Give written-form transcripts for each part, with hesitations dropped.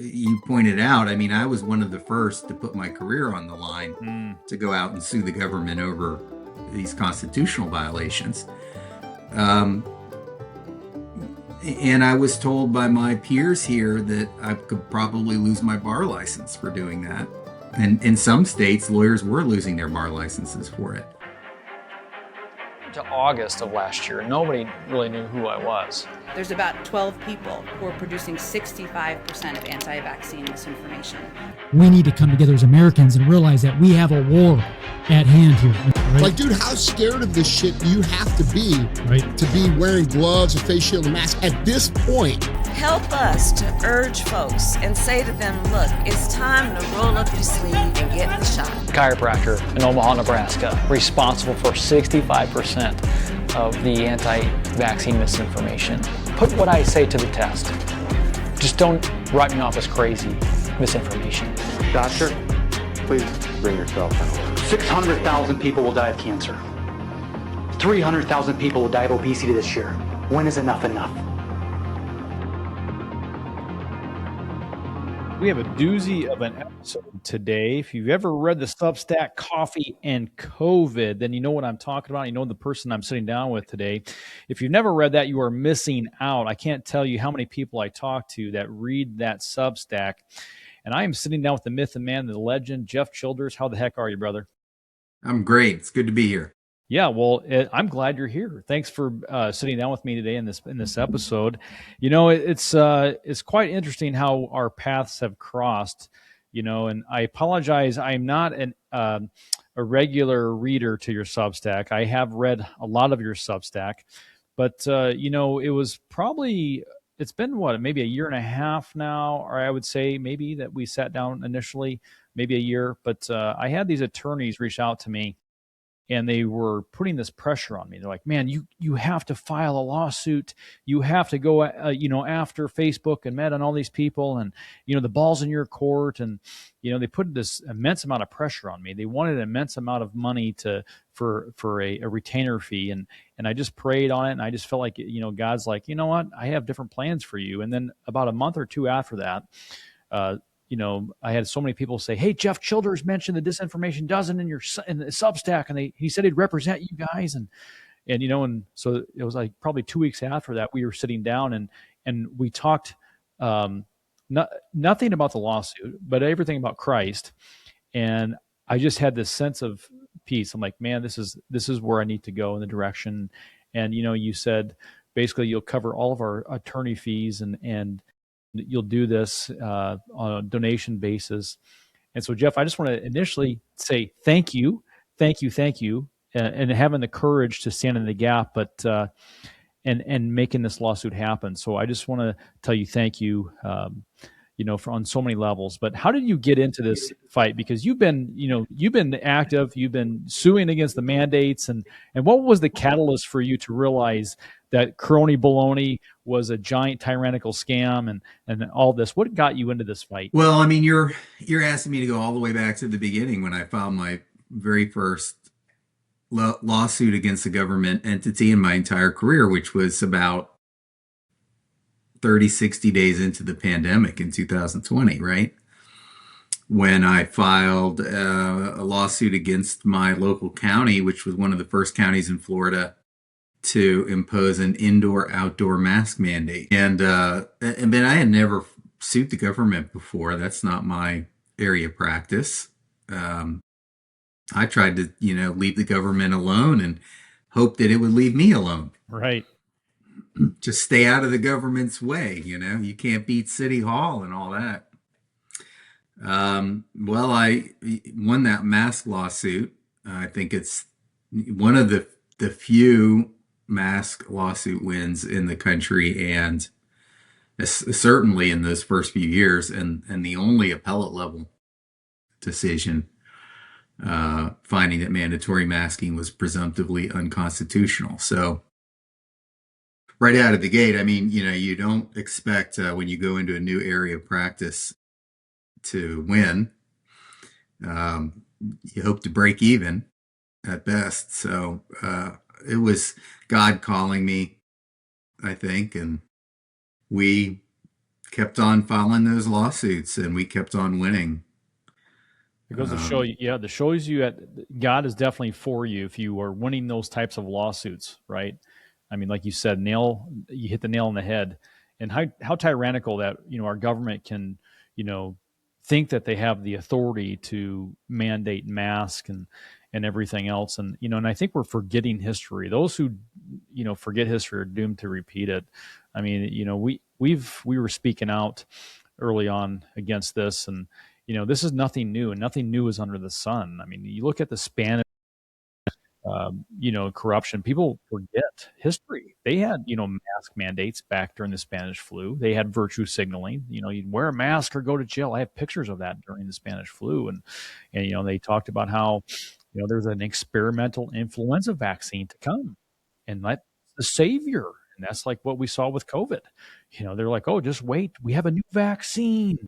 you pointed out, I mean, I was one of the first to put my career on the line Mm. to go out and sue the government over these constitutional violations. Um, and I was told by my peers here that I could probably lose my bar license for doing that. And in some states, lawyers were losing their bar licenses for it. To August of last year, nobody really knew who I was. There's about 12 people who are producing 65% of anti-vaccine misinformation. We need to come together as Americans and realize that we have a war at hand here. Right? Like, dude, how scared of this shit do you have to be to be wearing gloves, a face shield, and mask at this point? Help us to urge folks and say to them, look, it's time to roll up your sleeve and get the shot. Chiropractor in Omaha, Nebraska, responsible for 65% of the anti-vaccine misinformation. Put what I say to the test. Just don't write me off as crazy misinformation. Doctor, please bring yourself in order. 600,000 people will die of cancer. 300,000 people will die of obesity this year. When is enough enough? We have a doozy of an episode today. If you've ever read the Substack Coffee and COVID, then you know what I'm talking about. You know the person I'm sitting down with today. If you've never read that, you are missing out. I can't tell you how many people I talk to that read that Substack. And I am sitting down with the myth and man, the legend, Jeff Childers. How the heck are you, brother? I'm great. It's good to be here. Yeah, well, I'm glad you're here. Thanks for sitting down with me today in this episode. You know, it's quite interesting how our paths have crossed. You know, and I apologize. I'm not a regular reader to your Substack. I have read a lot of your Substack, but you know, it's been maybe a year and a half now, or I would say maybe that we sat down initially, maybe a year. But I had these attorneys reach out to me. And they were putting this pressure on me. They're like, man, you have to file a lawsuit. You have to go, after Facebook and Meta and all these people. And, the ball's in your court. And, they put this immense amount of pressure on me. They wanted an immense amount of money for a retainer fee. And I just prayed on it. And I just felt like, God's like, you know what? I have different plans for you. And then about a month or two after that, I had so many people say, "Hey, Jeff Childers mentioned the Disinformation Dozen in the Substack, and he said he'd represent you guys." And so it was like probably 2 weeks after that, we were sitting down and we talked nothing about the lawsuit, but everything about Christ. And I just had this sense of peace. I'm like, man, this is where I need to go in the direction. And you said basically you'll cover all of our attorney fees and you'll do this on a donation basis. And so, Jeff, I just want to initially say thank you, and having the courage to stand in the gap, but and making this lawsuit happen. So I just want to tell you thank you, for on so many levels. But how did you get into this fight? Because you've been active, you've been suing against the mandates, and what was the catalyst for you to realize that crony baloney was a giant tyrannical scam and all this? What got you into this fight? Well, I mean, you're asking me to go all the way back to the beginning when I filed my very first lawsuit against a government entity in my entire career, which was about 60 days into the pandemic in 2020, right? When I filed a lawsuit against my local county, which was one of the first counties in Florida to impose an indoor-outdoor mask mandate. And then I had never sued the government before. That's not my area of practice. I tried to, leave the government alone and hope that it would leave me alone. Right. Just stay out of the government's way. You can't beat City Hall and all that. Well, I won that mask lawsuit. I think it's one of the few mask lawsuit wins in the country, and certainly in those first few years, and the only appellate level decision finding that mandatory masking was presumptively unconstitutional. So right out of the gate, I mean, you don't expect when you go into a new area of practice to win. You hope to break even at best. So it was God calling me, I think, and we kept on filing those lawsuits, and we kept on winning. It goes to show you, yeah, that shows you that God is definitely for you if you are winning those types of lawsuits, right? I mean, like you said, you hit the nail on the head, and how tyrannical that our government can think that they have the authority to mandate masks and everything else, and I think we're forgetting history. Those who forget history are doomed to repeat it. I mean, we were speaking out early on against this, and this is nothing new, and nothing new is under the sun. I mean, you look at the Spanish, corruption. People forget history. They had, mask mandates back during the Spanish flu. They had virtue signaling. You'd wear a mask or go to jail. I have pictures of that during the Spanish flu, and they talked about how, there's an experimental influenza vaccine to come, and that's the savior. And that's like what we saw with COVID. They're like, oh, just wait, we have a new vaccine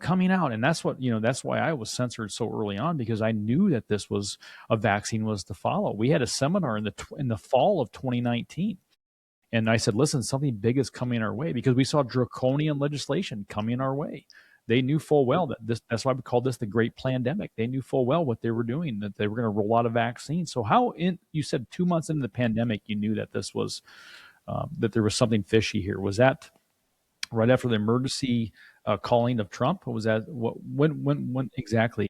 coming out. And that's why I was censored so early on, because I knew that this was a vaccine was to follow. We had a seminar in the fall of 2019. And I said, listen, something big is coming our way, because we saw draconian legislation coming our way. They knew full well that's why we called this the Great Plandemic. They knew full well what they were doing, that they were going to roll out a vaccine. So you said 2 months into the pandemic, you knew that this was, that there was something fishy here. Was that right after the emergency calling of Trump? Or was that when exactly?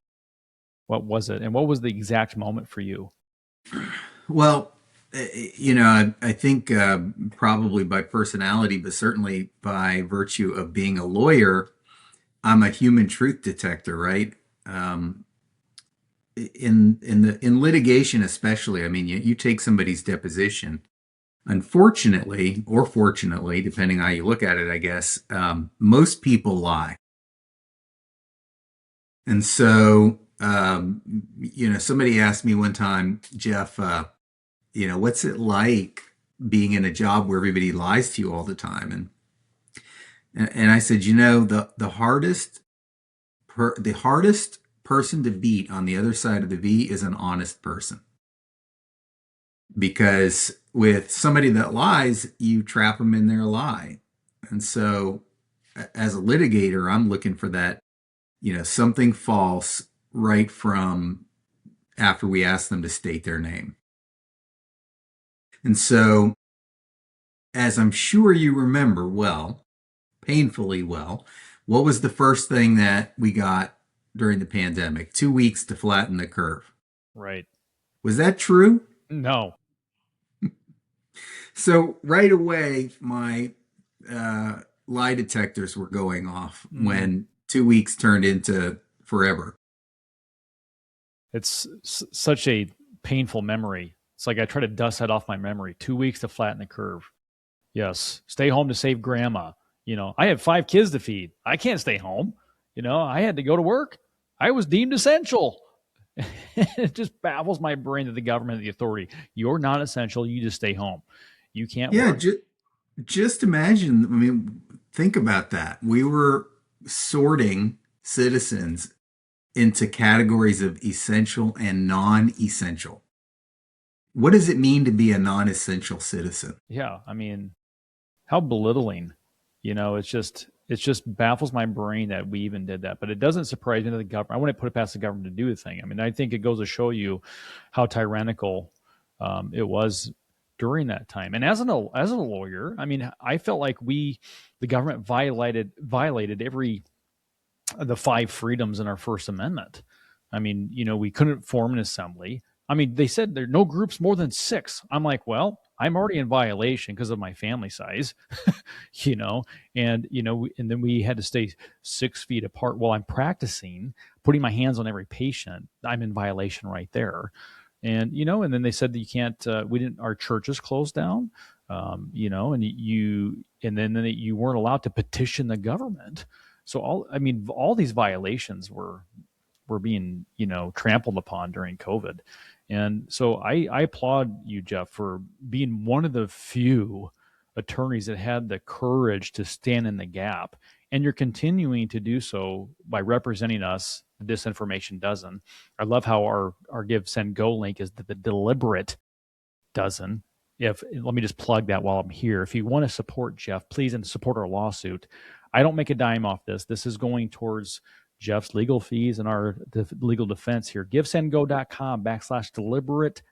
What was it, and what was the exact moment for you? Well, I think probably by personality, but certainly by virtue of being a lawyer, I'm a human truth detector, right? In litigation, especially, I mean, you take somebody's deposition. Unfortunately, or fortunately, depending how you look at it, I guess, most people lie. And so, somebody asked me one time, Jeff, what's it like being in a job where everybody lies to you all the time? And I said, the hardest person to beat on the other side of the V is an honest person. Because with somebody that lies, you trap them in their lie. And so as a litigator, I'm looking for that, something false right from after we ask them to state their name. And so, as I'm sure you remember well, painfully well, what was the first thing that we got during the pandemic? 2 weeks to flatten the curve. Right. Was that true? No. So right away, my lie detectors were going off when 2 weeks turned into forever. It's such a painful memory. It's like I try to dust that off my memory. 2 weeks to flatten the curve. Yes. Stay home to save grandma. I have 5 kids to feed. I can't stay home. I had to go to work. I was deemed essential. It just baffles my brain that the government, the authority, you're not essential. You just stay home. You can't work. Just imagine. I mean, think about that. We were sorting citizens into categories of essential and non-essential. What does it mean to be a non-essential citizen? Yeah, I mean, how belittling. It just baffles my brain that we even did that. But it doesn't surprise me that the government, I wouldn't put it past the government to do the thing. I mean, I think it goes to show you how tyrannical it was during that time. And as a lawyer, I mean, I felt like the government violated the 5 freedoms in our First Amendment. I mean, we couldn't form an assembly. I mean, they said there are no groups more than 6. I'm like, well, I'm already in violation because of my family size, and then we had to stay 6 feet apart while I'm practicing, putting my hands on every patient. I'm in violation right there. And, and then they said that you can't, our churches closed down, and then you weren't allowed to petition the government. So all these violations were being, trampled upon during COVID. And so I applaud you, Jeff, for being one of the few attorneys that had the courage to stand in the gap. And you're continuing to do so by representing us, the Disinformation Dozen. I love how our Give, Send, Go link is the Deliberate Dozen. Let me just plug that while I'm here. If you want to support Jeff, please, and support our lawsuit, I don't make a dime off this. This is going towards Jeff's legal fees and our legal defense here. GiveSendGo.com/deliberate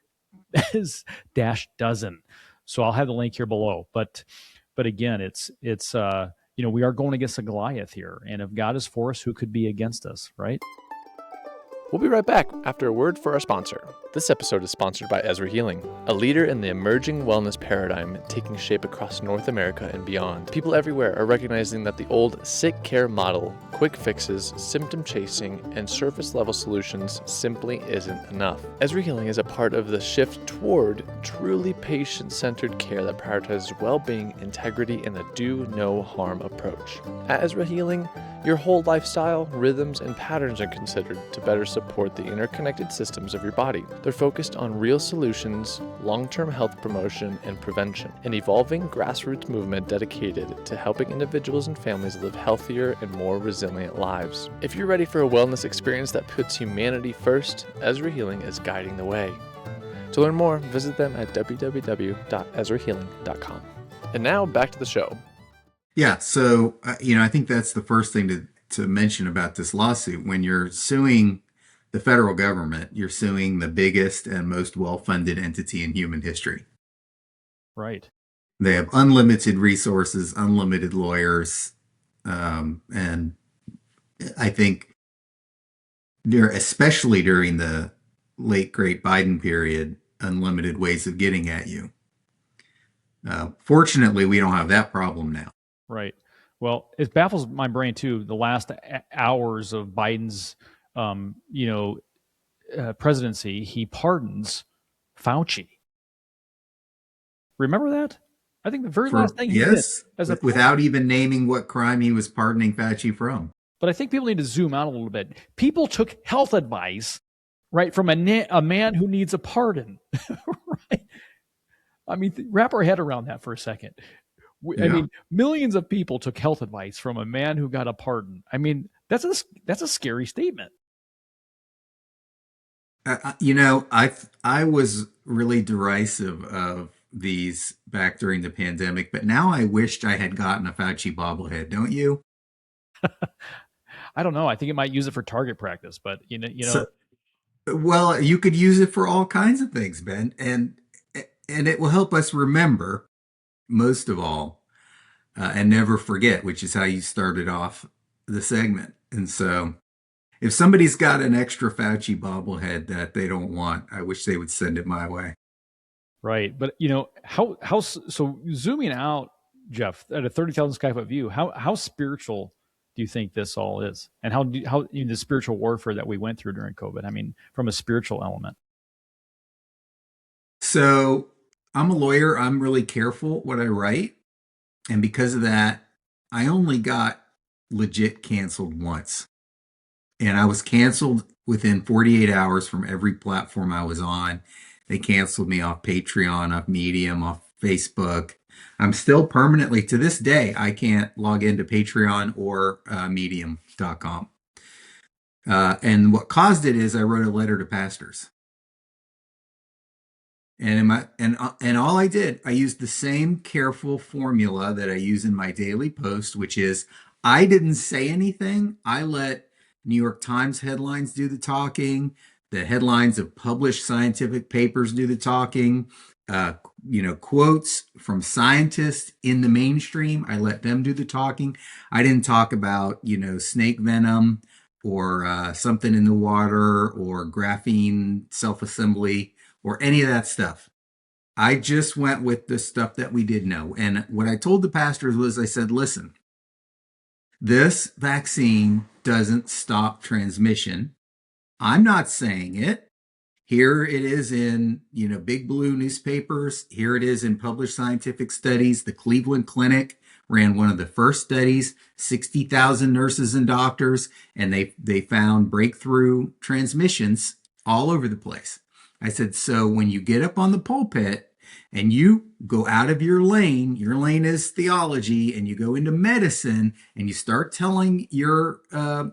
dash dozen. So I'll have the link here below. But again, it's we are going against a Goliath here, and if God is for us, who could be against us, right? We'll be right back after a word for our sponsor. This episode is sponsored by Ezra Healing, a leader in the emerging wellness paradigm taking shape across North America and beyond. People everywhere are recognizing that the old sick care model, quick fixes, symptom chasing, and surface level solutions simply isn't enough. Ezra Healing is a part of the shift toward truly patient-centered care that prioritizes well-being, integrity, and a do-no-harm approach. At Ezra Healing, your whole lifestyle, rhythms, and patterns are considered to better support the interconnected systems of your body. They're focused on real solutions, long-term health promotion, and prevention, an evolving grassroots movement dedicated to helping individuals and families live healthier and more resilient lives. If you're ready for a wellness experience that puts humanity first, Ezra Healing is guiding the way. To learn more, visit them at www.ezrahealing.com. And now, back to the show. Yeah, so I think that's the first thing to mention about this lawsuit. When you're suing the federal government, you're suing the biggest and most well-funded entity in human history. Right. They have unlimited resources, unlimited lawyers, and I think especially during the late great Biden period, unlimited ways of getting at you. Fortunately, we don't have that problem now. Right. Well, it baffles my brain too. The last hours of Biden's, presidency, he pardons Fauci. Remember that? I think the very last thing he did, without even naming what crime he was pardoning Fauci from. But I think people need to zoom out a little bit. People took health advice, right, from a man who needs a pardon. Right? I mean, wrap our head around that for a second. I mean, millions of people took health advice from a man who got a pardon. I mean, that's a scary statement. I was really derisive of these back during the pandemic, but now I wished I had gotten a Fauci bobblehead. Don't you? I don't know. I think it might use it for target practice, but well, you could use it for all kinds of things, Ben, and it will help us remember. Most of all, and never forget, which is how you started off the segment. And so if somebody's got an extra Fauci bobblehead that they don't want, I wish they would send it my way. Right. But, so zooming out, Jeff, at a 30,000 sky foot view, how spiritual do you think this all is? And how the spiritual warfare that we went through during COVID? I mean, from a spiritual element. So I'm a lawyer. I'm really careful what I write. And because of that, I only got legit canceled once. And I was canceled within 48 hours from every platform I was on. They canceled me off Patreon, off Medium, off Facebook. I'm still permanently, to this day, I can't log into Patreon or medium.com. And what caused it is I wrote a letter to pastors. And all I did, I used the same careful formula that I use in my daily post, which is I didn't say anything. I let New York Times headlines do the talking, the headlines of published scientific papers do the talking, quotes from scientists in the mainstream. I let them do the talking. I didn't talk about, snake venom or something in the water or graphene self-assembly or any of that stuff. I just went with the stuff that we did know. And what I told the pastors was, I said, listen, this vaccine doesn't stop transmission. I'm not saying it. Here it is in, big blue newspapers. Here it is in published scientific studies. The Cleveland Clinic ran one of the first studies, 60,000 nurses and doctors, and they found breakthrough transmissions all over the place. I said, so when you get up on the pulpit and you go out of your lane is theology, and you go into medicine and you start telling your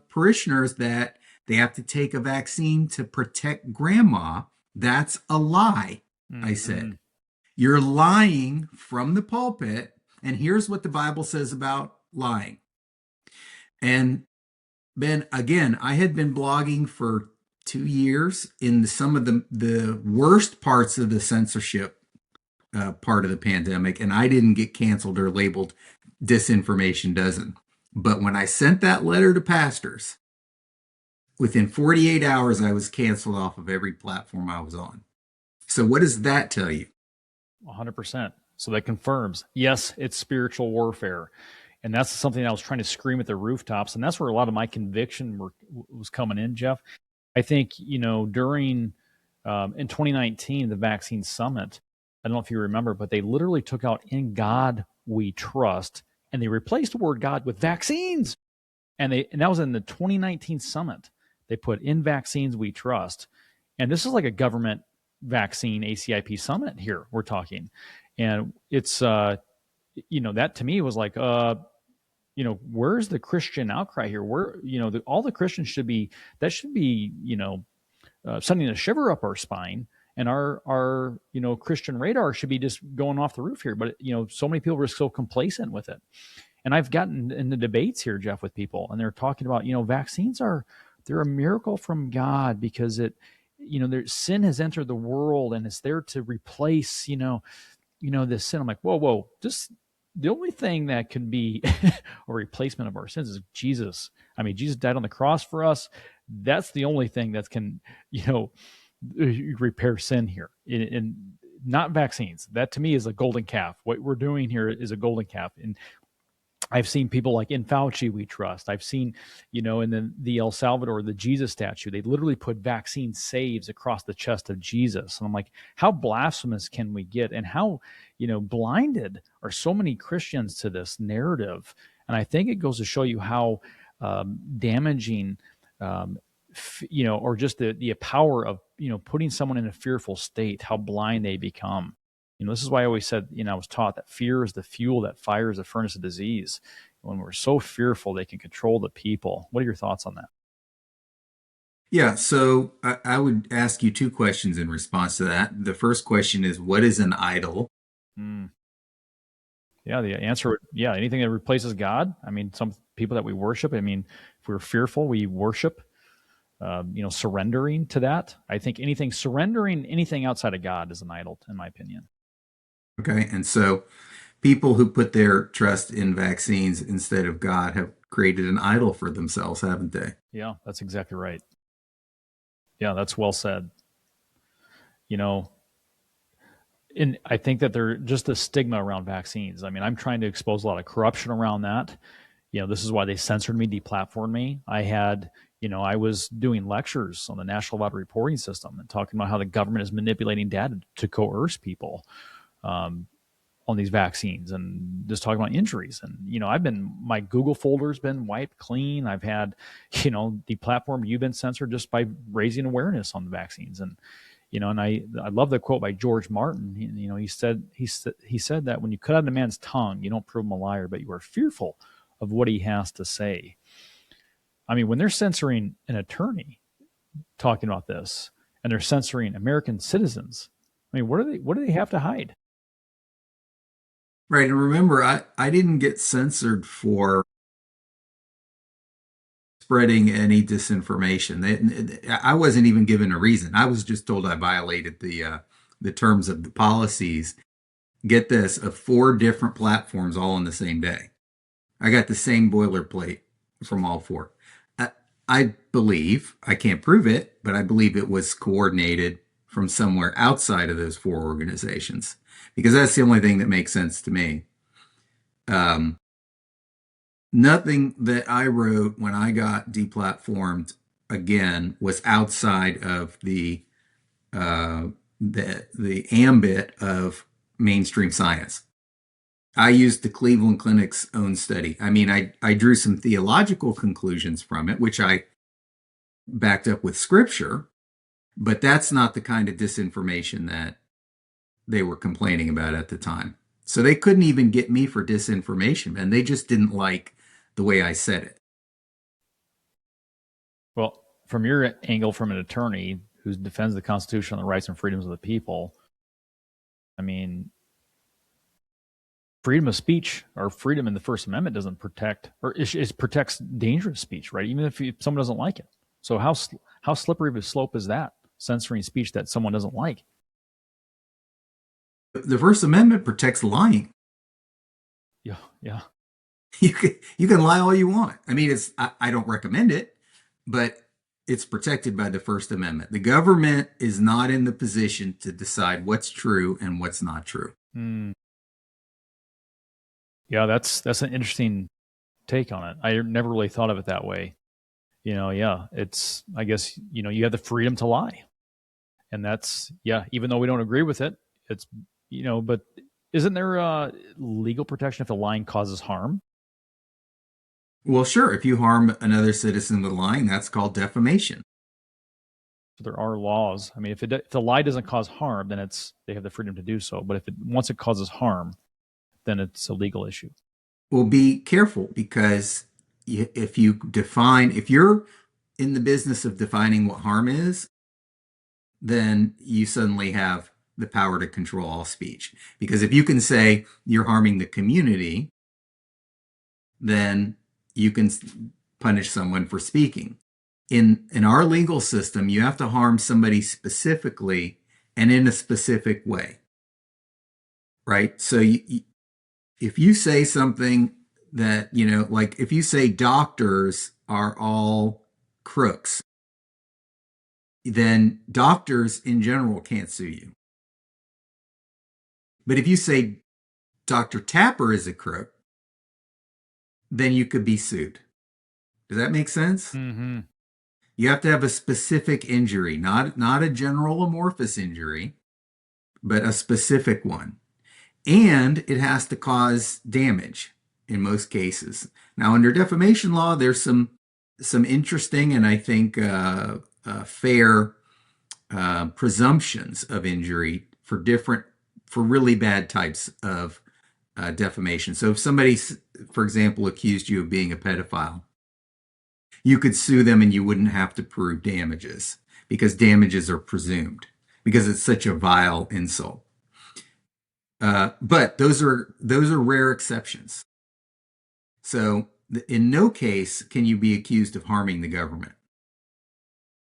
parishioners that they have to take a vaccine to protect grandma, that's a lie, I said. You're lying from the pulpit, and here's what the Bible says about lying. And Ben, again, I had been blogging for 2 years in some of the worst parts of the censorship part of the pandemic, and I didn't get canceled or labeled Disinformation Dozen. But when I sent that letter to pastors, within 48 hours, I was canceled off of every platform I was on. So what does that tell you? 100%. So that confirms, yes, it's spiritual warfare. And that's something I was trying to scream at the rooftops. And that's where a lot of my conviction was coming in, Jeff. I think, during in 2019, the vaccine summit, I don't know if you remember, but they literally took out "In God We Trust" and they replaced the word God with vaccines. And that was in the 2019 summit. They put "In Vaccines We Trust." And this is like a government vaccine ACIP summit here we're talking. And it's, that to me was like, where's the Christian outcry here? Where, all the Christians should be, sending a shiver up our spine, and our Christian radar should be just going off the roof here. But, so many people were so complacent with it. And I've gotten in the debates here, Jeff, with people, and they're talking about, vaccines they're a miracle from God because sin has entered the world and it's there to replace, this sin. I'm like, whoa, just the only thing that can be a replacement of our sins is Jesus. I mean, Jesus died on the cross for us. That's the only thing that can, repair sin here, and not vaccines. That to me is a golden calf. What we're doing here is a golden calf. And I've seen people like "In Fauci We Trust." I've seen, in the El Salvador, the Jesus statue, they literally put "vaccine saves" across the chest of Jesus. And I'm like, how blasphemous can we get? And how, blinded are so many Christians to this narrative? And I think it goes to show you how damaging, or just the power of, putting someone in a fearful state, how blind they become. This is why I always said, I was taught that fear is the fuel that fires the furnace of disease. When we're so fearful, they can control the people. What are your thoughts on that? Yeah, so I would ask you two questions in response to that. The first question is, what is an idol? Yeah, the answer, anything that replaces God. I mean, some people that we worship, if we're fearful, we worship, surrendering to that. I think surrendering anything outside of God is an idol, in my opinion. Okay, and so people who put their trust in vaccines instead of God have created an idol for themselves, haven't they? Yeah, that's exactly right. Yeah, that's well said. And I think that they're just the stigma around vaccines. I mean, I'm trying to expose a lot of corruption around that. This is why they censored me, deplatformed me. I was doing lectures on the National Lab Reporting System and talking about how the government is manipulating data to coerce people on these vaccines, and just talking about injuries. And, my Google folder's been wiped clean. I've had, deplatformed, you've been censored just by raising awareness on the vaccines. And, and I love the quote by George Martin. He said that when you cut out a man's tongue, you don't prove him a liar, but you are fearful of what he has to say. I mean, when they're censoring an attorney talking about this, and they're censoring American citizens, I mean, what do they have to hide? Right, and remember, I didn't get censored for spreading any disinformation. I wasn't even given a reason. I was just told I violated the terms of the policies. Get this, of 4 different platforms all on the same day. I got the same boilerplate from all 4. I believe, I can't prove it, but I believe it was coordinated from somewhere outside of those 4 organizations, because that's the only thing that makes sense to me. Nothing that I wrote when I got deplatformed again was outside of the ambit of mainstream science. I used the Cleveland Clinic's own study. I mean, I drew some theological conclusions from it, which I backed up with scripture, but that's not the kind of disinformation that they were complaining about at the time. So they couldn't even get me for disinformation, and they just didn't like the way I said it. Well, from your angle, from an attorney who defends the Constitution and the rights and freedoms of the people, I mean, freedom of speech or freedom in the First Amendment doesn't protect, or it protects dangerous speech, right? Even if someone doesn't like it. So how slippery of a slope is that, censoring speech that someone doesn't like? The First Amendment protects lying. Yeah, yeah. You can lie all you want. I mean, I don't recommend it, but it's protected by the First Amendment. The government is not in the position to decide what's true and what's not true. Yeah, that's an interesting take on it. I never really thought of it that way. Yeah, it's, I guess, you have the freedom to lie. And that's, yeah, even though we don't agree with it, it's, but isn't there legal protection if the lying causes harm? Well, sure. If you harm another citizen with lying, that's called defamation. So there are laws. I mean, if the lie doesn't cause harm, then they have the freedom to do so. But once it causes harm, then it's a legal issue. Well, be careful, because if you're in the business of defining what harm is, then you suddenly have the power to control all speech. Because if you can say you're harming the community, then you can punish someone for speaking. In our legal system, you have to harm somebody specifically and in a specific way, right? So if you say something that, like if you say doctors are all crooks, then doctors in general can't sue you. But if you say Dr. Tapper is a crook, then you could be sued. Does that make sense? Mm-hmm. You have to have a specific injury, not a general amorphous injury, but a specific one. And it has to cause damage in most cases. Now, under defamation law, there's some interesting and I think fair presumptions of injury for really bad types of defamation. So if somebody, for example, accused you of being a pedophile, you could sue them and you wouldn't have to prove damages, because damages are presumed, because it's such a vile insult. But those are rare exceptions. So in no case can you be accused of harming the government.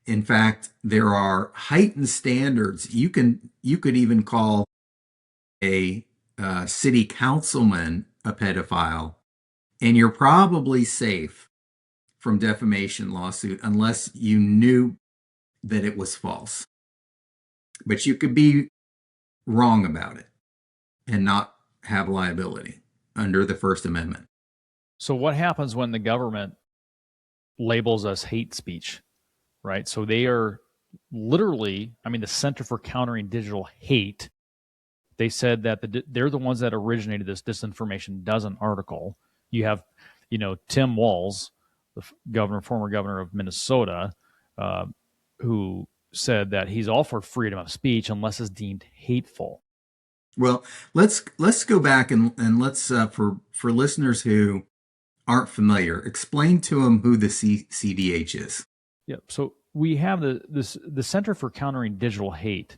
In fact, there are heightened standards. You could even call a city councilman a pedophile, and you're probably safe from defamation lawsuit unless you knew that it was false. But you could be wrong about it and not have liability under the First Amendment. So what happens when the government labels us hate speech, right? So they are literally, the Center for Countering Digital Hate, they said that they're the ones that originated this Disinformation Dozen article. You have, Tim Walz, the former governor of Minnesota, who said that he's all for freedom of speech unless it's deemed hateful. Well, let's go back and let's for listeners who aren't familiar, explain to them who the CDH is. Yeah, so we have the Center for Countering Digital Hate,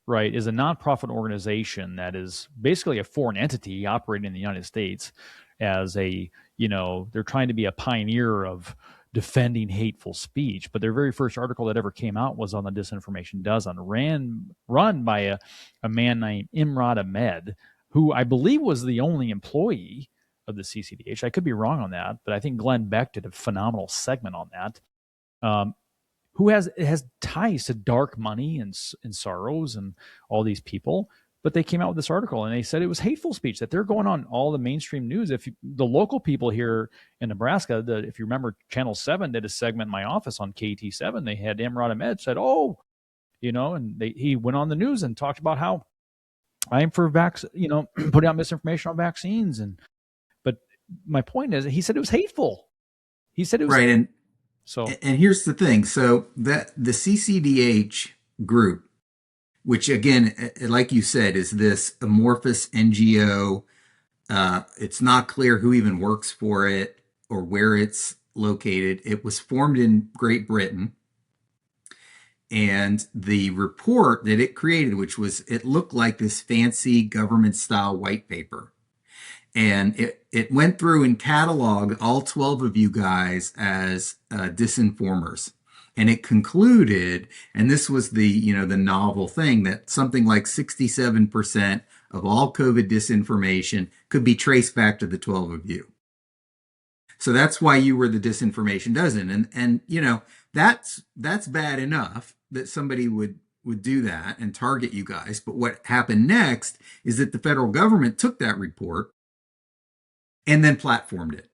right, is a nonprofit organization that is basically a foreign entity operating in the United States as they're trying to be a pioneer of defending hateful speech. But their very first article that ever came out was on the Disinformation Dozen, run by a man named Imrad Ahmed, who I believe was the only employee of the CCDH. I could be wrong on that, but I think Glenn Beck did a phenomenal segment on that. Who has ties to dark money and Soros and all these people. But they came out with this article and they said it was hateful speech, that they're going on all the mainstream news. The local people here in Nebraska, if you remember, Channel 7 did a segment in my office on KT7. They had Imrad Ahmed said, and he went on the news and talked about how I'm for putting out misinformation on vaccines. But my point is, he said it was hateful. He said it was right. So, and here's the thing. So that the CCDH group, which again, like you said, is this amorphous NGO. It's not clear who even works for it or where it's located. It was formed in Great Britain. And the report that it created, it looked like this fancy government style white paper. And it went through and cataloged all 12 of you guys as disinformers. And it concluded, and this was the novel thing, that something like 67% of all COVID disinformation could be traced back to the 12 of you. So that's why you were the Disinformation Dozen. And that's bad enough that somebody would do that and target you guys. But what happened next is that the federal government took that report and then platformed it,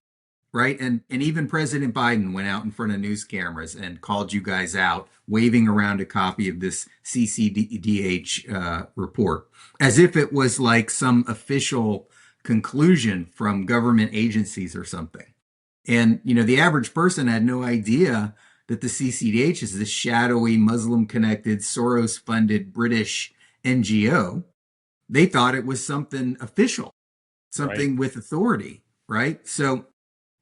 right? And even President Biden went out in front of news cameras and called you guys out, waving around a copy of this CCDH report, as if it was like some official conclusion from government agencies or something. And, the average person had no idea that the CCDH is this shadowy, Muslim-connected, Soros-funded British NGO. They thought it was something official, something with authority, right? So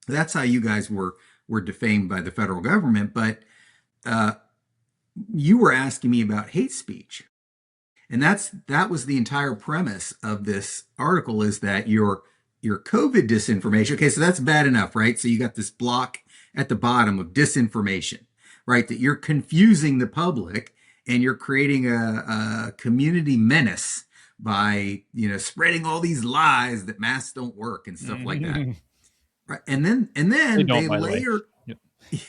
that's how you guys were defamed by the federal government. But you were asking me about hate speech. And that was the entire premise of this article, is that your COVID disinformation. Okay, so that's bad enough, right? So you got this block at the bottom of disinformation, right? That you're confusing the public and you're creating a community menace by, spreading all these lies that masks don't work and stuff like that. Right. And then they layer, yeah,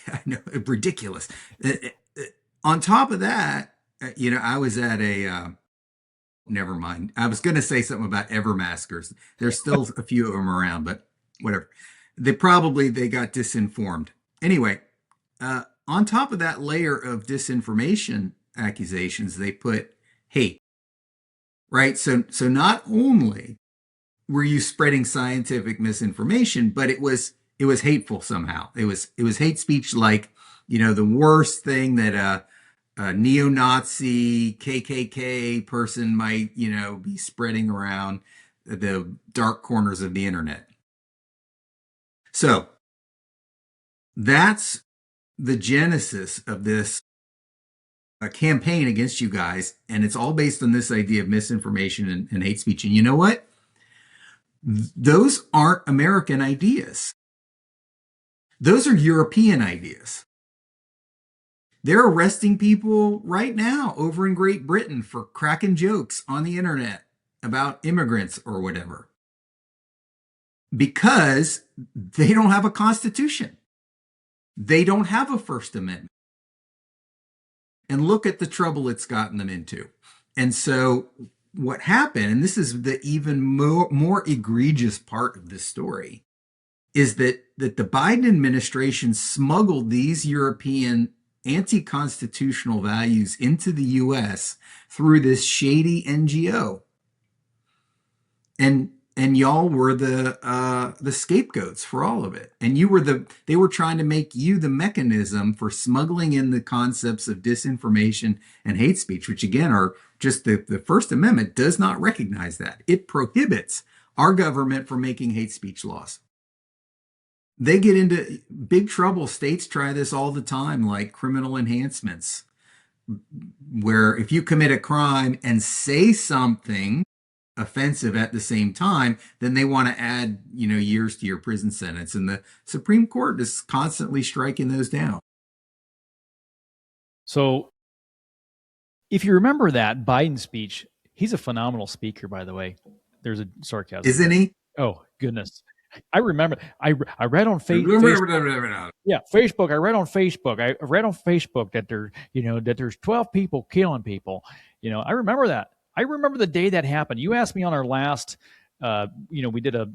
I know, ridiculous. On top of that, I was at a, never mind. I was going to say something about ever-maskers. There's still a few of them around, but whatever. They got disinformed. Anyway, on top of that layer of disinformation accusations, they put hate, right? So not only were you spreading scientific misinformation, but it was hateful somehow. It was hate speech, like, the worst thing that a neo-Nazi KKK person might, be spreading around the dark corners of the internet. So that's the genesis of this campaign against you guys. And it's all based on this idea of misinformation and hate speech. And you know what? Those aren't American ideas. Those are European ideas. They're arresting people right now over in Great Britain for cracking jokes on the internet about immigrants or whatever, because they don't have a constitution. They don't have a First Amendment. And look at the trouble it's gotten them into. And so what happened, and this is the even more egregious part of this story, is that the Biden administration smuggled these European anti-constitutional values into the U.S. through this shady NGO, and y'all were the scapegoats for all of it. And they were trying to make you the mechanism for smuggling in the concepts of disinformation and hate speech, which again are just the First Amendment does not recognize that. It prohibits our government from making hate speech laws. They get into big trouble. States try this all the time, like criminal enhancements, where if you commit a crime and say something offensive at the same time, then they want to add, years to your prison sentence. And the Supreme Court is constantly striking those down. So if you remember that Biden speech, he's a phenomenal speaker, by the way. There's a sarcasm. Isn't he? Oh, goodness. I remember. I read on Facebook. Yeah, Facebook. I read on Facebook. I read on Facebook that there's 12 people killing people. I remember that. I remember the day that happened. You asked me on our last, we did a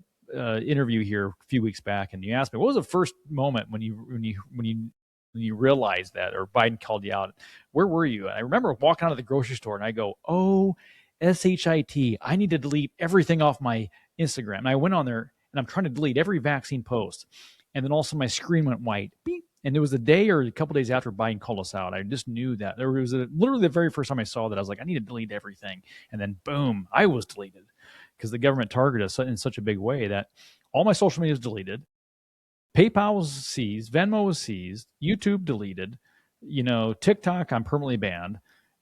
interview here a few weeks back, and you asked me what was the first moment when you realized that, or Biden called you out. Where were you? And I remember walking out of the grocery store, and I go, "Oh, SHIT. I need to delete everything off my Instagram." And I went on there. And I'm trying to delete every vaccine post. And then also my screen went white. Beep. And it was a day or a couple days after Biden called us out. I just knew that. There was literally the very first time I saw that, I was like, I need to delete everything. And then boom, I was deleted, because the government targeted us in such a big way that all my social media was deleted. PayPal was seized. Venmo was seized. YouTube deleted. TikTok, I'm permanently banned.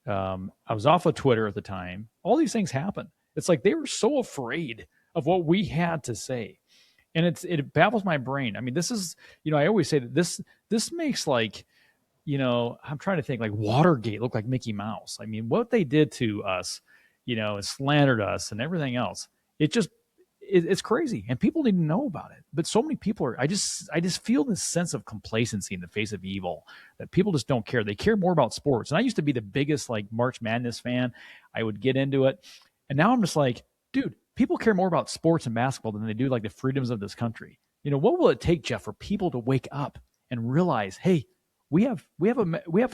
I was off of Twitter at the time. All these things happened. It's like they were so afraid of what we had to say. And it baffles my brain. I mean, this is, I always say that this makes, like, I'm trying to think, like Watergate look like Mickey Mouse. I mean, what they did to us, and slandered us and everything else. It's crazy, and people need to know about it. But so many people I just feel this sense of complacency in the face of evil, that people just don't care. They care more about sports. And I used to be the biggest, like, March Madness fan. I would get into it, and now I'm just like, dude, people care more about sports and basketball than they do, like, the freedoms of this country. What will it take, Jeff, for people to wake up and realize, hey, we have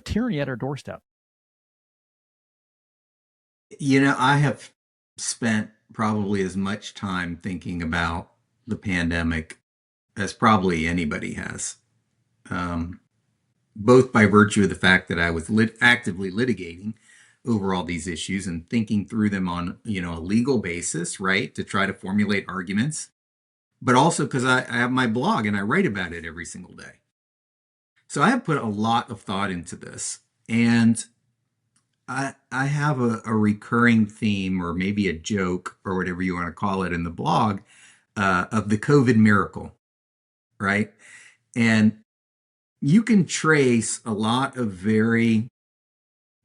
tyranny at our doorstep? I have spent probably as much time thinking about the pandemic as probably anybody has, both by virtue of the fact that I was actively litigating over all these issues and thinking through them on a legal basis, right, to try to formulate arguments, but also because I have my blog and I write about it every single day. So I have put a lot of thought into this, and I have a recurring theme, or maybe a joke, or whatever you want to call it, in the blog, of the COVID miracle, right? And you can trace a lot of very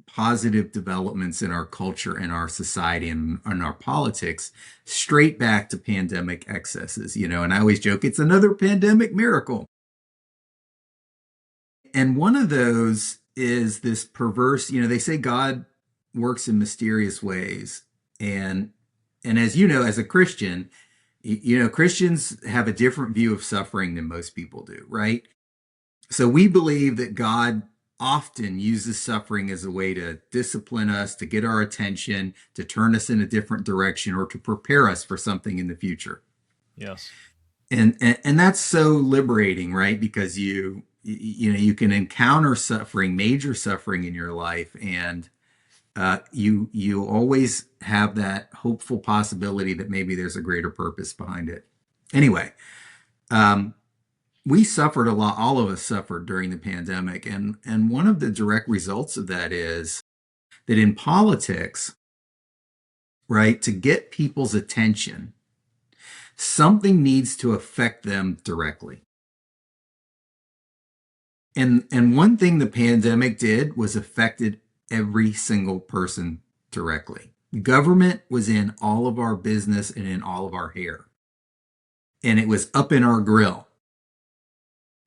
positive developments in our culture and our society and our politics straight back to pandemic excesses, and I always joke, it's another pandemic miracle. And one of those is this perverse, they say God works in mysterious ways. And as you know, as a Christian, Christians have a different view of suffering than most people do, right? So we believe that God often uses suffering as a way to discipline us, to get our attention, to turn us in a different direction, or to prepare us for something in the future. Yes. And that's so liberating, right? Because you can encounter suffering, major suffering in your life, and you always have that hopeful possibility that maybe there's a greater purpose behind it. Anyway, we suffered a lot. All of us suffered during the pandemic, and one of the direct results of that is that in politics, right, to get people's attention, something needs to affect them directly. And one thing the pandemic did was affected every single person directly. Government was in all of our business and in all of our hair. And it was up in our grill.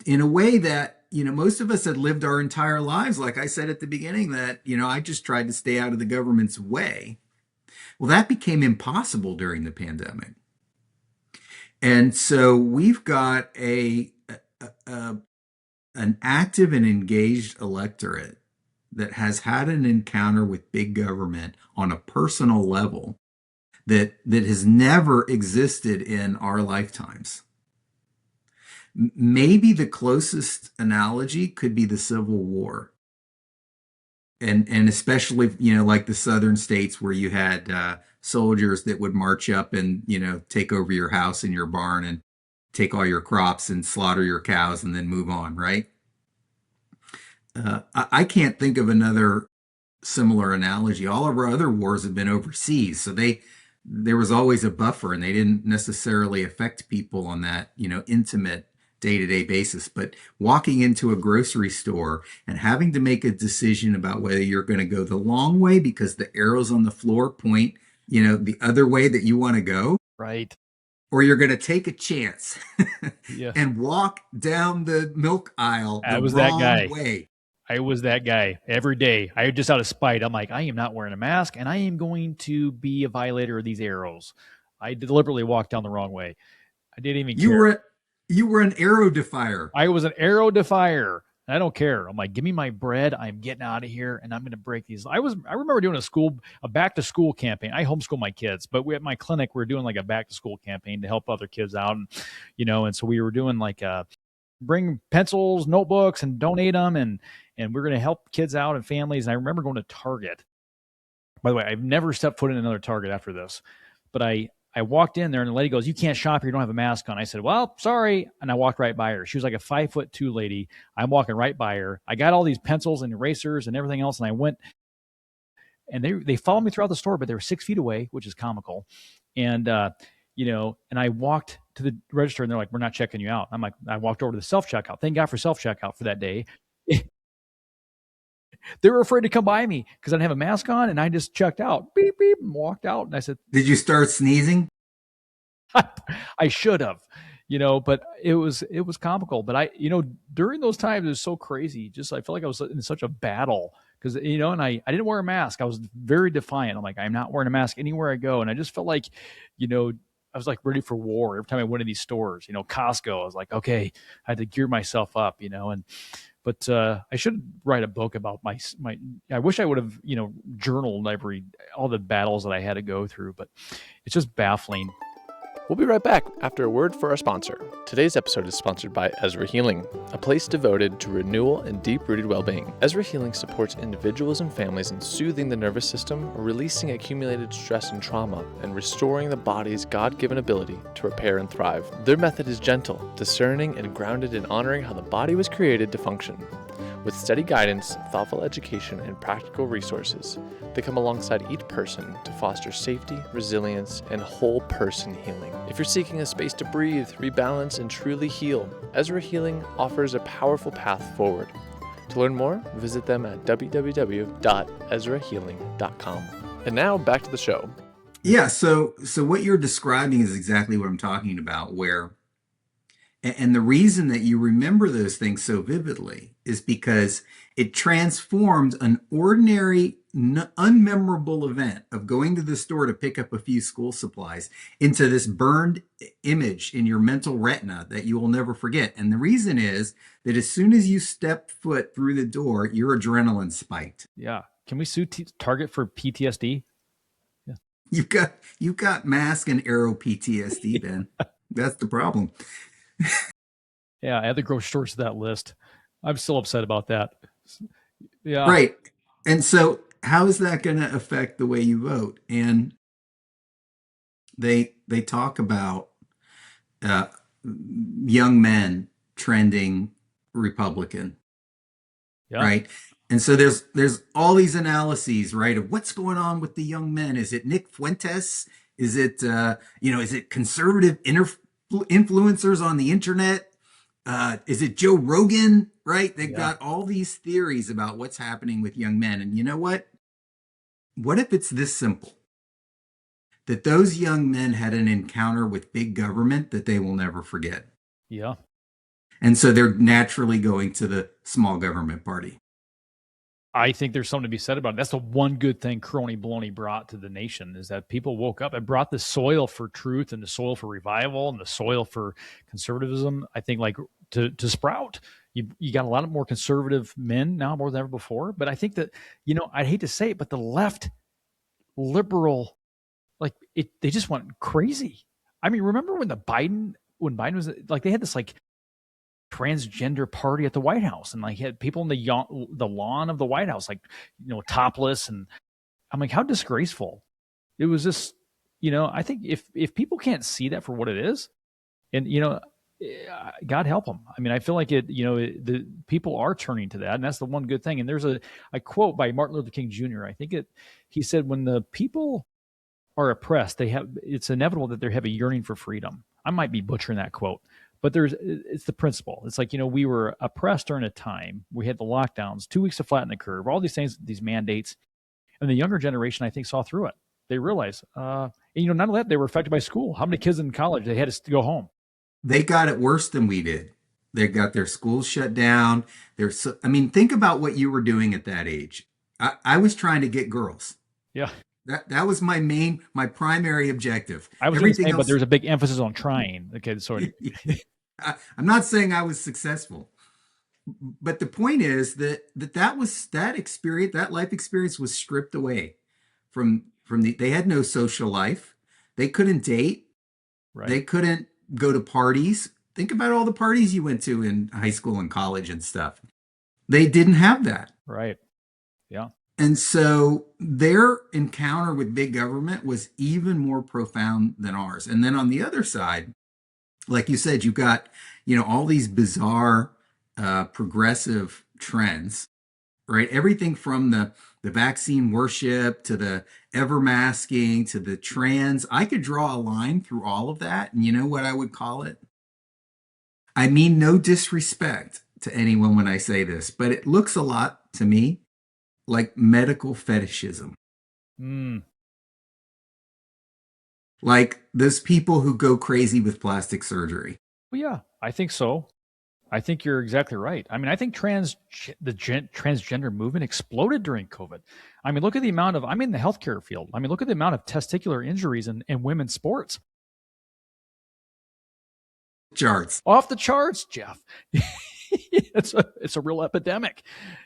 In a way that, most of us had lived our entire lives, like I said at the beginning, that, I just tried to stay out of the government's way. Well, that became impossible during the pandemic. And so we've got an active and engaged electorate that has had an encounter with big government on a personal level that has never existed in our lifetimes. Maybe the closest analogy could be the Civil War. And especially, like the southern states where you had soldiers that would march up and, take over your house and your barn and take all your crops and slaughter your cows and then move on, right? I can't think of another similar analogy. All of our other wars have been overseas, so there was always a buffer, and they didn't necessarily affect people on that, intimate day-to-day basis. But walking into a grocery store and having to make a decision about whether you're going to go the long way because the arrows on the floor point, the other way that you want to go, right, or you're going to take a chance yeah, and walk down the milk aisle the wrong that guy. Way. I was that guy every day. I just out of spite, I'm like, I am not wearing a mask, and I am going to be a violator of these arrows. I deliberately walked down the wrong way. I didn't even care. You were an arrow defier. I was an arrow defier. I don't care. I'm like, give me my bread. I'm getting out of here, and I'm going to break these. I remember doing a back to school campaign. I homeschool my kids, but we at my clinic, we were doing like a back to school campaign to help other kids out, and and so we were doing like bring pencils, notebooks, and donate them, and we're going to help kids out and families. And I remember going to Target. By the way, I've never stepped foot in another Target after this, but I walked in there and the lady goes, "You can't shop here. You don't have a mask on." I said, "Well, sorry." And I walked right by her. She was like a 5'2" lady. I'm walking right by her. I got all these pencils and erasers and everything else. And I went, and they followed me throughout the store, but they were 6 feet away, which is comical. And and I walked to the register and they're like, we're not checking you out. I'm like, I walked over to the self-checkout. Thank God for self-checkout for that day. They were afraid to come by me because I didn't have a mask on, and I just checked out, beep, beep, and walked out. And I said, Did you start sneezing? I should have, but it was comical. But during those times, it was so crazy. Just, I felt like I was in such a battle because, and I didn't wear a mask. I was very defiant. I'm like, I'm not wearing a mask anywhere I go. And I just felt like, I was like ready for war every time I went to these stores, Costco. I was like, okay, I had to gear myself up, but I should write a book about my. I wish I would have, journaled all the battles that I had to go through, but it's just baffling. We'll be right back after a word for our sponsor. Today's episode is sponsored by Ezra Healing, a place devoted to renewal and deep-rooted well-being. Ezra Healing supports individuals and families in soothing the nervous system, releasing accumulated stress and trauma, and restoring the body's God-given ability to repair and thrive. Their method is gentle, discerning, and grounded in honoring how the body was created to function. With steady guidance, thoughtful education, and practical resources, they come alongside each person to foster safety, resilience, and whole person healing. If you're seeking a space to breathe, rebalance, and truly heal, Ezra Healing offers a powerful path forward. To learn more, visit them at www.ezrahealing.com. And now back to the show. Yeah, so what you're describing is exactly what I'm talking about, and the reason that you remember those things so vividly is because it transformed an ordinary, unmemorable event of going to the store to pick up a few school supplies into this burned image in your mental retina that you will never forget. And the reason is that as soon as you step foot through the door, your adrenaline spiked. Yeah. Can we sue Target for PTSD? Yeah. You've got mask and arrow PTSD, Ben. That's the problem. Yeah, add the grocery stores to that list. I'm still upset about that. Yeah. Right. And so how is that going to affect the way you vote? And they talk about young men trending Republican. Yeah. Right. And so there's all these analyses, right, of what's going on with the young men. Is it Nick Fuentes? Is it is it conservative influencers on the internet? Is it Joe Rogan? Right? They've got all these theories about what's happening with young men. And you know what? What if it's this simple? That those young men had an encounter with big government that they will never forget. Yeah. And so they're naturally going to the small government party. I think there's something to be said about it. That's the one good thing Crony Baloney brought to the nation, is that people woke up and brought the soil for truth and the soil for revival and the soil for conservatism. I think to sprout. You got a lot of more conservative men now, more than ever before. But I think that, I'd hate to say it, but the left liberal, they just went crazy. I mean, remember when Biden was they had this transgender party at the White House, and had people in the lawn of the White House, topless, and I'm like, how disgraceful. It was just, I think if people can't see that for what it is, and God help them. I mean, I feel like the people are turning to that, and that's the one good thing. And there's a quote by Martin Luther King Jr. I think he said, when the people are oppressed, it's inevitable that they have a yearning for freedom. I might be butchering that quote, but it's the principle. It's we were oppressed during a time. We had the lockdowns, 2 weeks to flatten the curve, all these things, these mandates. And the younger generation, I think, saw through it. They realized, none of that, they were affected by school. How many kids in college, they had to go home? They got it worse than we did. They got their schools shut down. Think about what you were doing at that age. I was trying to get girls. Yeah. That was my primary objective. I was saying, but there's a big emphasis on trying. Okay, sorry. I'm not saying I was successful, but the point is that experience, that life experience, was stripped away from they had no social life. They couldn't date. Right. They couldn't go to parties. Think about all the parties you went to in high school and college and stuff. They didn't have that. Right. Yeah. And so their encounter with big government was even more profound than ours. And then on the other side, like you said, you've got, all these bizarre progressive trends right? Everything from the vaccine worship to the ever masking to the trans. I could draw a line through all of that. And you know what I would call it? I mean, no disrespect to anyone when I say this, but it looks a lot to me like medical fetishism. Mm. Like those people who go crazy with plastic surgery. Well, yeah, I think so. I think you're exactly right. I mean, I think transgender movement exploded during COVID. I mean, look at the amount of, I'm in the healthcare field. I mean, look at the amount of testicular injuries in women's sports. Charts. Off the charts, Jeff. It's a real epidemic,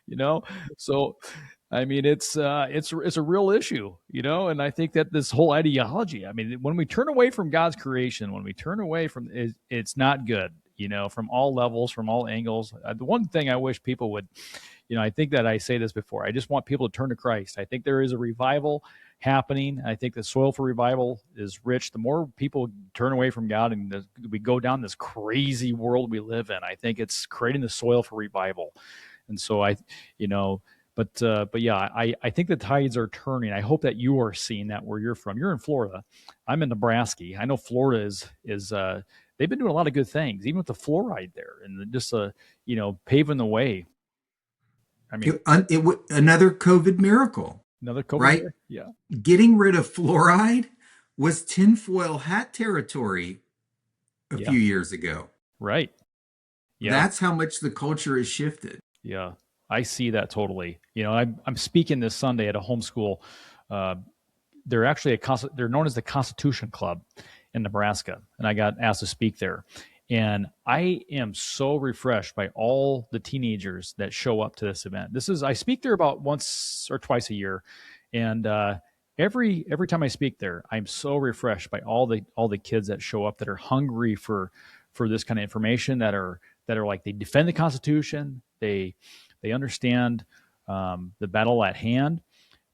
you know? So, I mean, it's a real issue, you know? And I think that this whole ideology, I mean, when we turn away from God's creation, when we turn away from it, it's not good, you know, from all levels, from all angles. The one thing I wish people would, you know, I think that I say this before, I just want people to turn to Christ. I think there is a revival happening. I think the soil for revival is rich. The more people turn away from God and we go down this crazy world we live in, I think it's creating the soil for revival. And so you know, but yeah, I think the tides are turning. I hope that you are seeing that where you're from. You're in Florida. I'm in Nebraska. I know Florida is they've been doing a lot of good things, even with the fluoride there, and just you know, paving the way. I mean, Another COVID miracle. Another COVID right? year? Yeah. Getting rid of fluoride was tinfoil hat territory a few years ago. Right. Yeah. That's how much the culture has shifted. Yeah. I see that totally. You know, I'm speaking this Sunday at a homeschool. They're actually they're known as the Constitution Club in Nebraska, and I got asked to speak there. And I am so refreshed by all the teenagers that show up to this event. I speak there about once or twice a year, and every time I speak there, I'm so refreshed by all the kids that show up that are hungry for this kind of information, that are like, they defend the Constitution, they understand the battle at hand.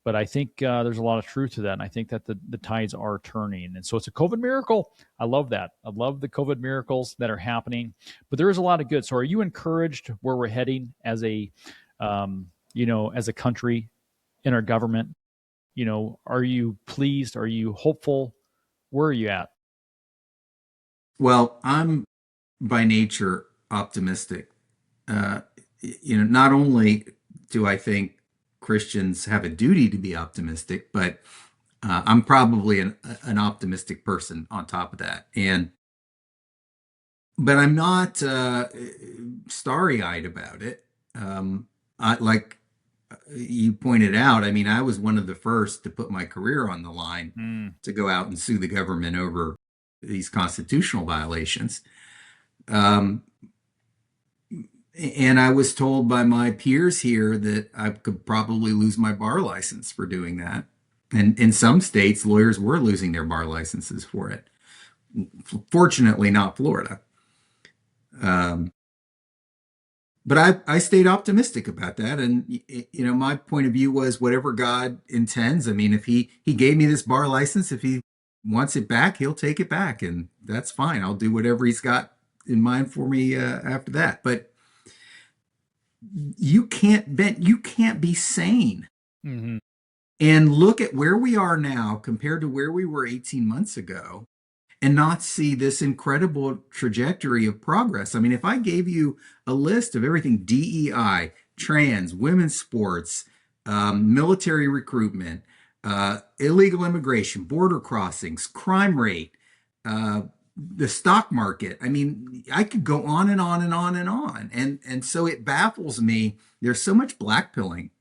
But I think there's a lot of truth to that, and I think that the tides are turning. And so it's a COVID miracle. I love that. I love the COVID miracles that are happening. But there is a lot of good. So are you encouraged where we're heading as a, you know, as a country, in our government? You know, are you pleased? Are you hopeful? Where are you at? Well, I'm by nature optimistic. You know, not only do I think Christians have a duty to be optimistic, but I'm probably an optimistic person on top of that. But I'm not starry-eyed about it. Like you pointed out, I mean, I was one of the first to put my career on the line to go out and sue the government over these constitutional violations. And I was told by my peers here that I could probably lose my bar license for doing that. And in some states, lawyers were losing their bar licenses for it. Fortunately, not Florida. But I stayed optimistic about that. And, you know, my point of view was whatever God intends. I mean, if he gave me this bar license, if he wants it back, he'll take it back. And that's fine. I'll do whatever he's got in mind for me after that. But you can't be sane and look at where we are now compared to where we were 18 months ago and not see this incredible trajectory of progress. I mean, if I gave you a list of everything: DEI, trans, women's sports, military recruitment, illegal immigration, border crossings, crime rate, the stock market. I mean, I could go on and on and on and on. And so it baffles me. There's so much blackpilling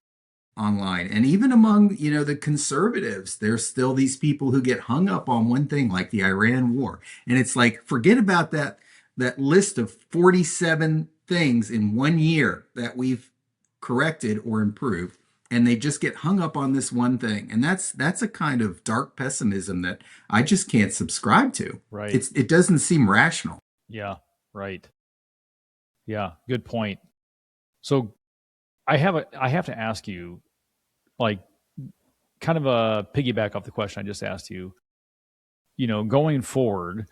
online. And even among, you know, the conservatives, there's still these people who get hung up on one thing, like the Iran war. And it's like, forget about that list of 47 things in 1 year that we've corrected or improved. And they just get hung up on this one thing. And that's a kind of dark pessimism that I just can't subscribe to. Right. It doesn't seem rational. Yeah. Right. Yeah. Good point. So I have to ask you, like, kind of a piggyback off the question I just asked you, you know, going forward,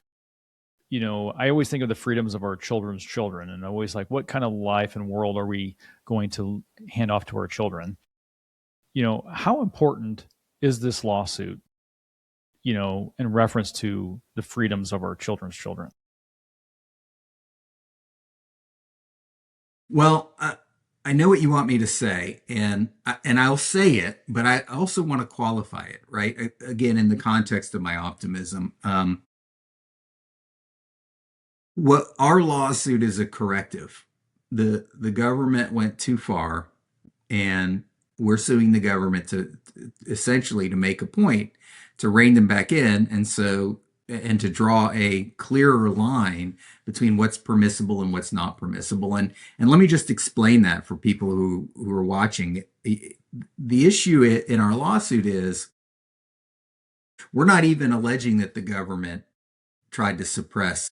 I always think of the freedoms of our children's children, and always like, what kind of life and world are we going to hand off to our children? How important is this lawsuit, in reference to the freedoms of our children's children? Well, I know what you want me to say, and I'll say it, but I also want to qualify it, right? Again, in the context of my optimism, what our lawsuit is a corrective. The government went too far, and we're suing the government to essentially to make a point to rein them back in, and to draw a clearer line between what's permissible and what's not permissible. And let me just explain that for people who are watching. The issue in our lawsuit is we're not even alleging that the government tried to suppress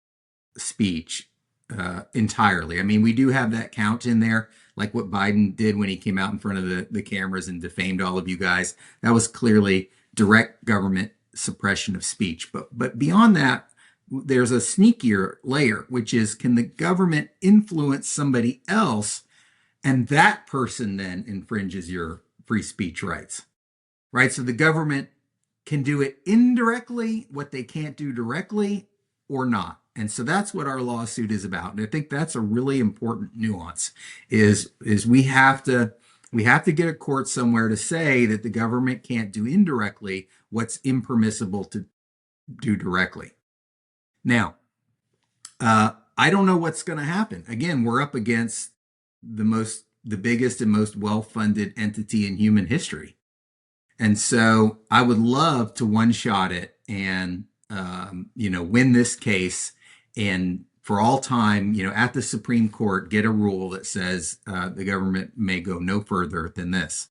speech entirely. I mean, we do have that count in there, like what Biden did when he came out in front of the cameras and defamed all of you guys. That was clearly direct government suppression of speech. But beyond that, there's a sneakier layer, which is, can the government influence somebody else, and that person then infringes your free speech rights, right? So the government can do it indirectly, what they can't do directly, or not. And so that's what our lawsuit is about. And I think that's a really important nuance is we have to get a court somewhere to say that the government can't do indirectly what's impermissible to do directly. Now, I don't know what's going to happen. Again, we're up against the biggest and most well-funded entity in human history. And so I would love to one-shot it and, win this case, and for all time, at the Supreme Court, get a rule that says the government may go no further than this.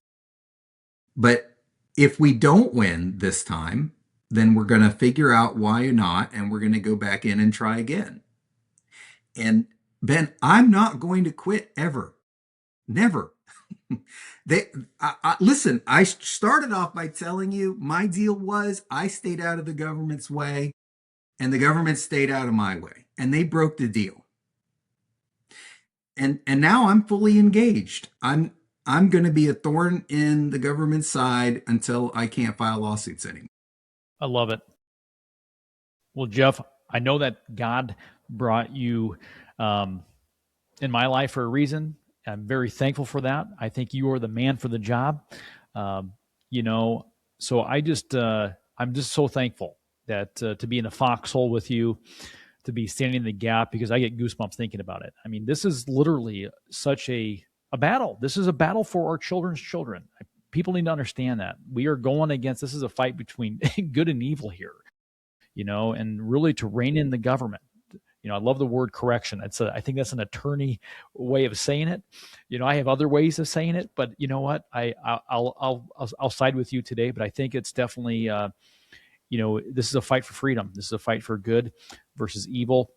But if we don't win this time, then we're going to figure out why not, and we're going to go back in and try again. And Ben, I'm not going to quit ever. Never. Listen, I started off by telling you my deal was I stayed out of the government's way and the government stayed out of my way, and they broke the deal. And now I'm fully engaged. I'm going to be a thorn in the government's side until I can't file lawsuits anymore. I love it. Well, Jeff, I know that God brought you in my life for a reason. I'm very thankful for that. I think you are the man for the job. So I'm just so thankful that to be in the foxhole with you, to be standing in the gap, because I get goosebumps thinking about it. I mean, this is literally such a battle. This is a battle for our children's children. People need to understand that we are going against, this is a fight between good and evil here, and really to rein in the government. I love the word correction. I think that's an attorney way of saying it. I have other ways of saying it, but you know what? I'll side with you today. But I think it's definitely, this is a fight for freedom. This is a fight for good versus evil.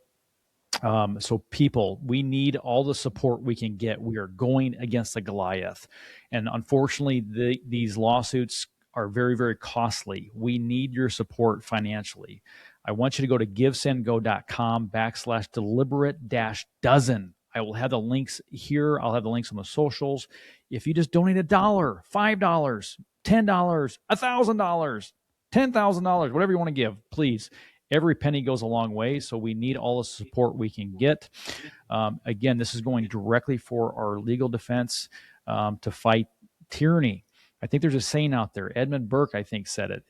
So people, we need all the support we can get. We are going against the Goliath, and unfortunately, these lawsuits are very, very costly. We need your support financially. I want you to go to givesendgo.com/deliberate-dozen. I will have the links here. I'll have the links on the socials. If you just donate $1, $5, $10, $1,000, $10,000, whatever you want to give, please. Every penny goes a long way, so we need all the support we can get. Again, this is going directly for our legal defense to fight tyranny. I think there's a saying out there. Edmund Burke, I think, said it.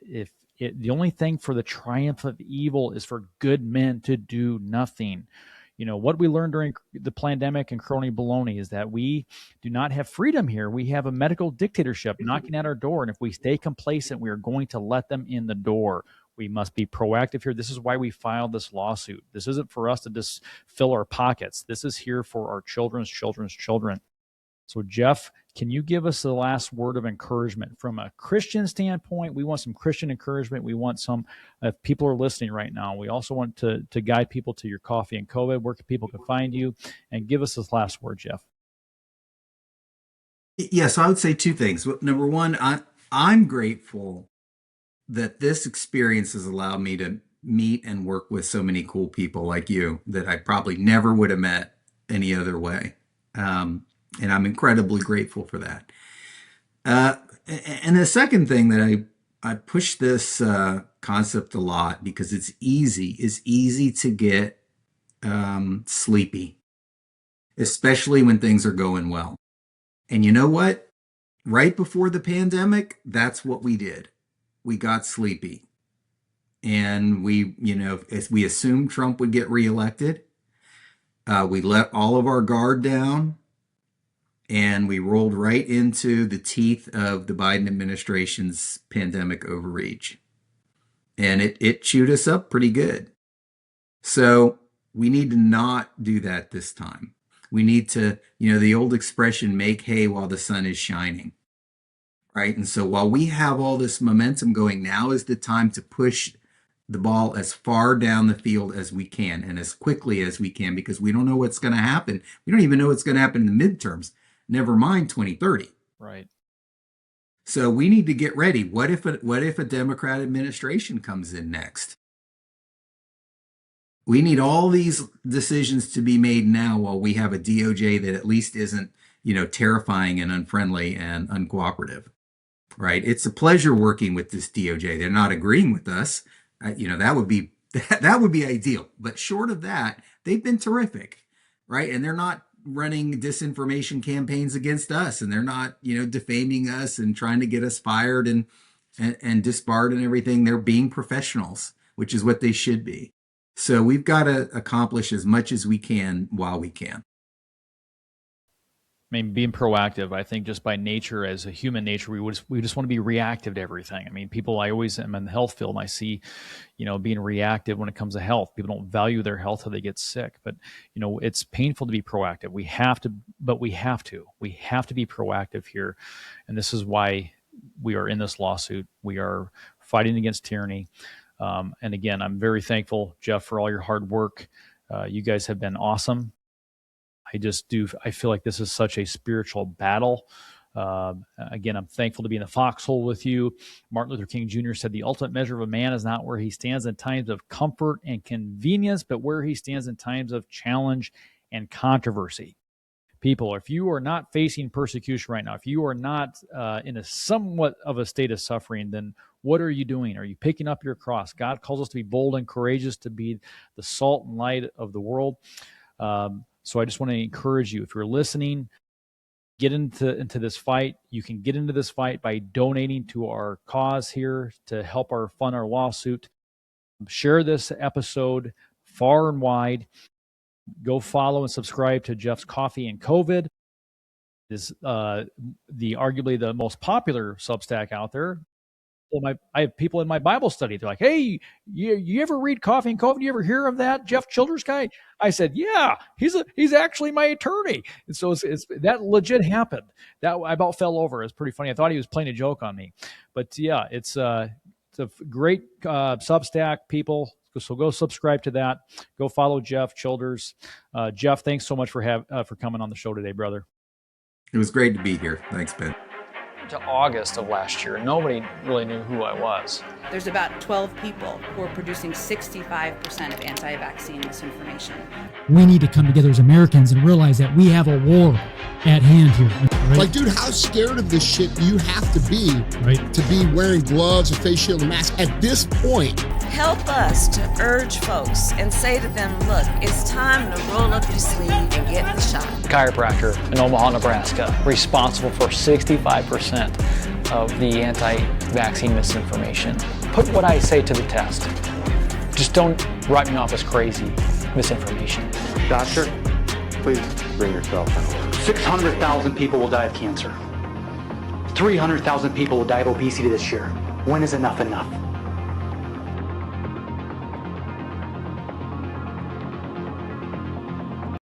The only thing for the triumph of evil is for good men to do nothing. What we learned during the pandemic and crony baloney is that we do not have freedom here. We have a medical dictatorship knocking at our door. And if we stay complacent, we are going to let them in the door. We must be proactive here. This is why we filed this lawsuit. This isn't for us to just fill our pockets. This is here for our children's children. So, Jeff, can you give us the last word of encouragement from a Christian standpoint? We want some Christian encouragement. We want some, if people are listening right now, we also want to guide people to your coffee and COVID, where people can find you, and give us this last word, Jeff. Yes, I would say two things. Number one, I'm grateful that this experience has allowed me to meet and work with so many cool people like you that I probably never would have met any other way. And I'm incredibly grateful for that. And the second thing that I push this concept a lot because it's easy to get sleepy, especially when things are going well. And you know what? Right before the pandemic, that's what we did. We got sleepy. And as we assumed Trump would get reelected, we let all of our guard down and we rolled right into the teeth of the Biden administration's pandemic overreach. And it chewed us up pretty good. So we need to not do that this time. We need to, the old expression, make hay while the sun is shining. Right? And so while we have all this momentum going, now is the time to push the ball as far down the field as we can and as quickly as we can, because we don't know what's going to happen. We don't even know what's going to happen in the midterms, never mind 2030. Right. So we need to get ready. What if a Democrat administration comes in next? We need all these decisions to be made now while we have a DOJ that at least isn't, terrifying and unfriendly and uncooperative. Right? It's a pleasure working with this DOJ. They're not agreeing with us. That would be ideal. But short of that, they've been terrific, right? And they're not running disinformation campaigns against us, and they're not, defaming us and trying to get us fired and disbarred and everything. They're being professionals, which is what they should be. So we've got to accomplish as much as we can while we can. I mean, being proactive, I think just by nature, as a human nature, we just want to be reactive to everything. I mean, I always am in the health field and I see, being reactive when it comes to health. People don't value their health till they get sick, but it's painful to be proactive. We have to be proactive here. And this is why we are in this lawsuit. We are fighting against tyranny. And again, I'm very thankful, Jeff, for all your hard work. You guys have been awesome. I feel like this is such a spiritual battle. Again, I'm thankful to be in the foxhole with you. Martin Luther King Jr. said, the ultimate measure of a man is not where he stands in times of comfort and convenience, but where he stands in times of challenge and controversy. People, if you are not facing persecution right now, if you are not in a somewhat of a state of suffering, then what are you doing? Are you picking up your cross? God calls us to be bold and courageous, to be the salt and light of the world. So I just want to encourage you, if you're listening, get into this fight. You can get into this fight by donating to our cause here to help fund our lawsuit. Share this episode far and wide. Go follow and subscribe to Jeff's Coffee and COVID. This is arguably the most popular Substack out there. I have people in my Bible study. They're like, hey, you ever read Coffee and COVID? You ever hear of that Jeff Childers guy? I said, yeah, he's actually my attorney. And so it's that legit happened. That I about fell over. It's pretty funny. I thought he was playing a joke on me. But yeah, it's a great Substack, people. So go subscribe to that. Go follow Jeff Childers. Jeff, thanks so much for coming on the show today, brother. It was great to be here. Thanks, Ben. To August of last year, nobody really knew who I was. There's about 12 people who are producing 65% of anti-vaccine misinformation. We need to come together as Americans and realize that we have a war at hand here. Right? Like, dude, how scared of this shit do you have to be to be wearing gloves, a face shield, and mask at this point? Help us to urge folks and say to them, look, it's time to roll up your sleeve and get the shot. Chiropractor in Omaha, Nebraska, responsible for 65% of the anti-vaccine misinformation. Put what I say to the test. Just don't write me off as crazy misinformation. Doctor, please bring yourself in order. 600,000 people will die of cancer. 300,000 people will die of obesity this year. When is enough enough?